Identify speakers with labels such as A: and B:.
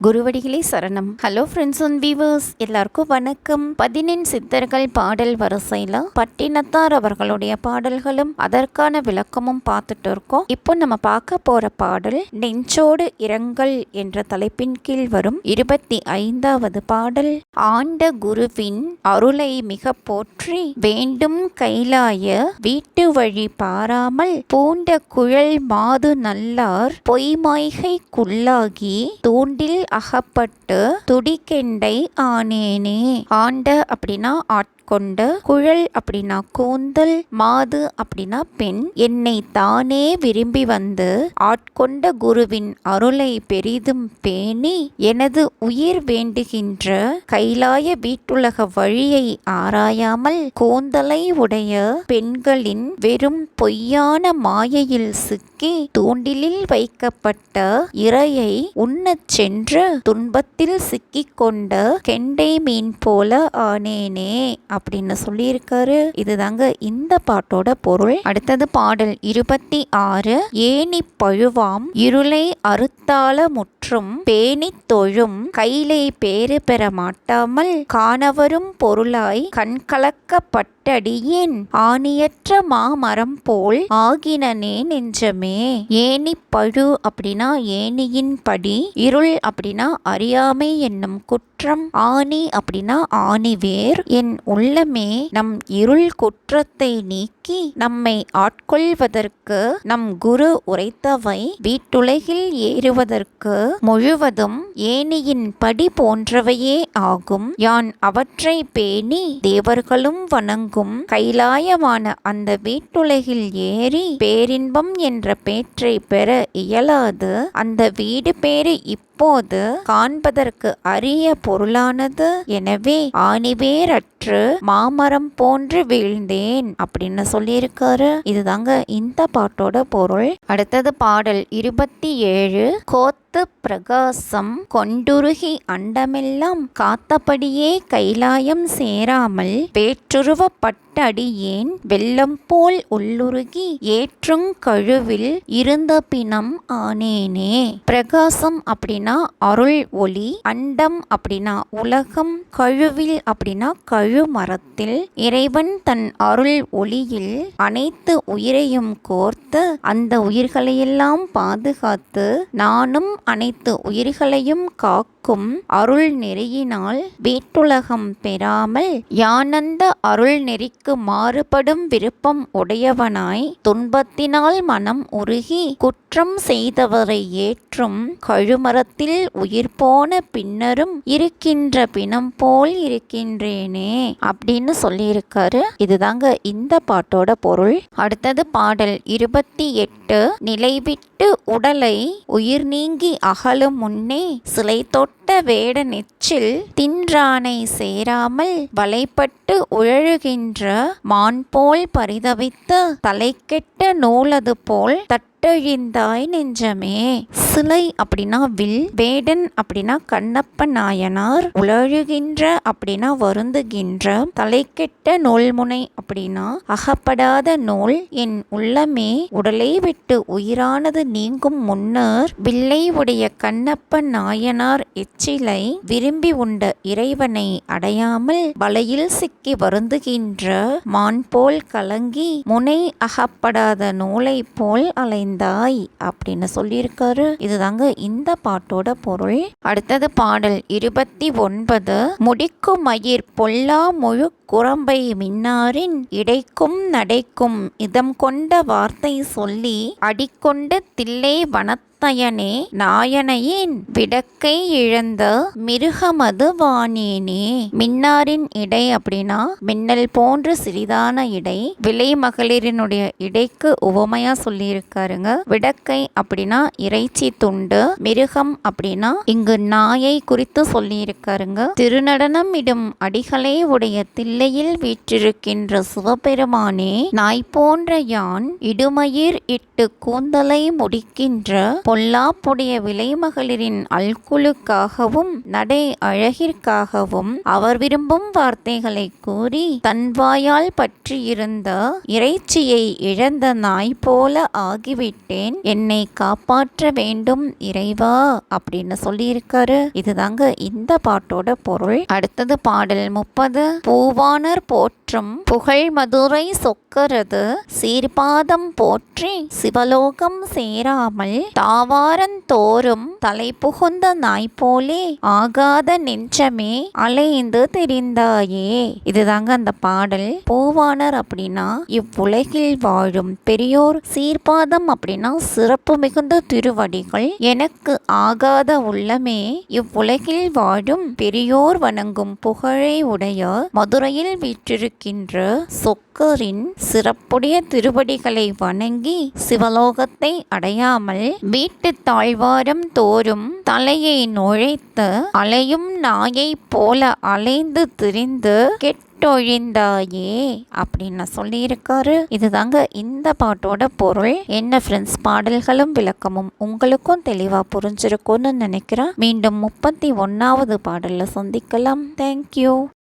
A: குருவடிகளே சரணம். Hello friends and viewers, எல்லாருக்கும் வணக்கம். 14 சித்தர்கள் பாடல் வரிசையில் பட்டினத்தார் அவர்களுடைய பாடல்களும் அதற்கான விளக்கமும் பார்த்துட்டு இருக்கோம். இப்போ நம்ம பார்க்க போற பாடல் நெஞ்சோடு இரங்கல் என்ற தலைப்பின் கீழ் வரும் 25வது பாடல். ஆண்ட குருவின் அருளை மிக போற்றி வேண்டும் கைலாய வீட்டு வழி பாராமல் பூண்ட குழல் மாது நல்லார் பொய்மாய்கைக்குள்ளாகி தூண்டில் அகப்பட்டு துடிக்கெண்டை ஆனேனே. ஆண்ட அப்படின்னா கொண்ட, குழல் அப்படின்னா கூந்தல், மாது அப்படின்னா பெண், என்னை தானே விரும்பி வந்து ஆட்கொண்ட குருவின் அருளை பெரிதும் பேணி எனது உயிர் வேண்டுகின்ற கைலாய வீட்டுலக வழியை ஆராயாமல் கூந்தலை உடைய பெண்களின் வெறும் பொய்யான மாயையில் சிக்கி தூண்டிலில் வைக்கப்பட்ட இரையை உண்ணச் சென்று துன்பத்தில் சிக்கிக்கொண்ட கெண்டை மீன் போல ஆனேனே அப்படின்னு சொல்லியிருக்காரு. இதுதாங்க இந்த பாட்டோட பொருள். அடுத்தது பாடல் 26. ஏனி பழுவாம் இருளை அறுத்தால முற்றும் பேணித் தொழும் கைலை பேறு பெற மாட்டாமல் காணவரும் பொருளாய் கண்கலக்கப்பட்டடியேன் ஆணியற்ற மாமரம் போல் ஆகினனே நெஞ்சமே. ஏனி பழு அப்படின்னா ஏனியின் படி, இருள் அப்படின்னா அறியாமை என்னும் குற்றம், ஆணி அப்படின்னா ஆணிவேர். என் உள்ளமே நம் இருள் குற்றத்தை நீக்கி நம்மை ஆட்கொள்வதற்கு நம் குரு உரைத்தவை வீட்டுலகில் ஏறுவதற்கு முழுவதும் ஏனியின் படி போன்றவையே ஆகும். யான் அவற்றை பேணி தேவர்களும் வணங்கும் கைலாயமான அந்த வீட்டுலகில் ஏறி பேரின்பம் என்ற பேற்றை பெற இயலாது அந்த வீடு பேறு இப்போது காண்பதற்கு அரிய பொருளானது. எனவே ஆணிவேரற்று மாமரம் போன்று வீழ்ந்தேன் அப்படின்னு சொல்லியிருக்காரு. இதுதாங்க இந்த பாட்டோட பொருள். அடுத்தது பாடல் 27. கோத்து பிரகாசம் கொண்டுருகி அண்டமெல்லாம் காத்தபடியே கைலாயம் சேராமல் வேற்றுருவப்பட்டடியேன் வெள்ளம் போல் உள்ளுருகி ஏற்றுங் கழுவில் இருந்த பிணம் ஆனேனே. பிரகாசம் அப்படின்னா அருள் ஒளி, அண்டம் அப்படின்னா உலகம், கழுவில் அப்படின்னா கழு மரத்தில் இறைவன் தன் அருள் ஒளியில் அனைத்து உயிரையும் கோர்த்து அந்த உயிர்களையெல்லாம் பாதுகாத்து நானும் அனைத்து உயிர்களையும் காக்கும் அருள் நெறியினால் வீட்டுலகம் பெறாமல் யானந்த அருள் நெறிக்கு மாறுபடும் விருப்பம் உடையவனாய் துன்பத்தினால் மனம் உருகி குற்றம் செய்தவரை ஏற்றும் கழுமரத்தில் உயிர் போன பின்னரும் இருக்கின்ற பிணம் போல் இருக்கின்றேனே அப்படின்னு சொல்லியிருக்காரு. இதுதாங்க இந்த பாட்டோட பொருள். அடுத்தது பாடல் 28. நிலைவிட்டு உடலை உயிர் நீங்கி அகலும் முன்னே சிலை தொட்ட வேட நெச்சில் தின்றானை சேராமல் வலைப்பட்டு உழழுகின்ற மான் போல் பரிதவித்து தலைக்கெட்ட நூலது போல் தட்டழிந்தாய் நெஞ்சமே. சிலை அப்படின்னா வில், வேடன் அப்படின்னா கண்ணப்ப நாயனார், உழழுகின்ற அப்படின்னா வருந்துகின்ற, தலைக்கெட்ட நூல்முனை அப்படின்னா அகப்படாத நூல். என் உள்ளமே உடலை விட்டு உயிரானது நீங்கும் முன்னர் வில்லை உடைய கண்ணப்ப நாயனார் எச்சிலை விரும்பி உண்ட இறைவனை அடையாமல் வலையில் சிக்கி வருந்துகின்ற மான் போல் கலங்கி முனை அகப்படாத நூலை போல் அலைந்தாய் அப்படின்னு சொல்லியிருக்காரு. இதுதாங்க இந்த பாட்டோட பொருள். அடுத்தது பாடல் 29. முடிக்கு மயிர் பொல்லா முழு குரம்பை மின்னாரின் இடைக்கும் நடைக்கும் இதம் கொண்ட வார்த்தை சொல்லி அடிக்கொண்டு தில்லை வனத்தயனே நாயனையின் விடக்கை இழந்த மிருகமது வானேனே. மின்னாரின் இடை அப்படின்னா மின்னல் போன்ற சிறிதான இடை, விலை மகளிரினுடைய இடைக்கு உவமையா சொல்லியிருக்காருங்க. விடக்கை அப்படின்னா இறைச்சி துண்டு, மிருகம் அப்படின்னா இங்கு நாயை குறித்து சொல்லியிருக்காருங்க. திருநடனம் இடும் அடிகளை உடைய தில்லையில் வீற்றிருக்கின்ற சிவபெருமானே நாய் போன்ற யான் இடுமயிர் இட்டு கூந்தலை முடிக்கின்ற பொல்லாப்புடைய விலைமகளிரின் அல்குலுக்காகவும் நடை அழகிற்காகவும் அவர் விரும்பும் வார்த்தைகளை கூறி தன் வாயால் பற்றியிருந்த இறைச்சியை இழந்த நாய் போல ஆகிவிட்டேன், என்னை காப்பாற்ற வேண்டும் இறைவா அப்படின்னு சொல்லியிருக்காரு. இதுதாங்க இந்த பாட்டோட பொருள். அடுத்தது பாடல் 30. பூவானர் போற்றும் புகழ் மதுரை சொக்கரது சீர்பாதம் போற்றி சிவலோகம் சேராமல் தாவாரந்தோறும் தலை புகுந்த நாய் போலே ஆகாத நெஞ்சமே அலைந்து திரிந்தாயே. இதுதாங்க அந்த பாடல். பூவானர் அப்படின்னா இவ்வுலகில் வாழும் பெரியோர், சீர்பாதம் அப்படின்னா சிறப்பு மிகுந்த திருவடிகள், எனக்கு ஆகாத உள்ளமே இவ்வுலகில் வாழும் பெரியோர் வணங்கும் புகழை உடைய மதுரையில் வீற்றிருக்கின்ற சொக்கரின் சிறப்புடைய திருவடிகளை வணங்கி சிவலோகத்தை அடையாமல் வீட்டு தாழ்வாரம் தோறும் தலையை நுழைத்து அலையும் நாயை போல அலைந்து திரிந்து ஒழிந்தாயே அப்படின்னு சொல்லியிருக்காரு. இதுதாங்க இந்த பாட்டோட பொருள். என்ன ஃப்ரெண்ட்ஸ், பாடல்களும் விளக்கமும் உங்களுக்கும் தெளிவா புரிஞ்சிருக்கும்னு நினைக்கிறேன். மீண்டும் 31வது பாடல்ல சந்திக்கலாம். தேங்க்யூ.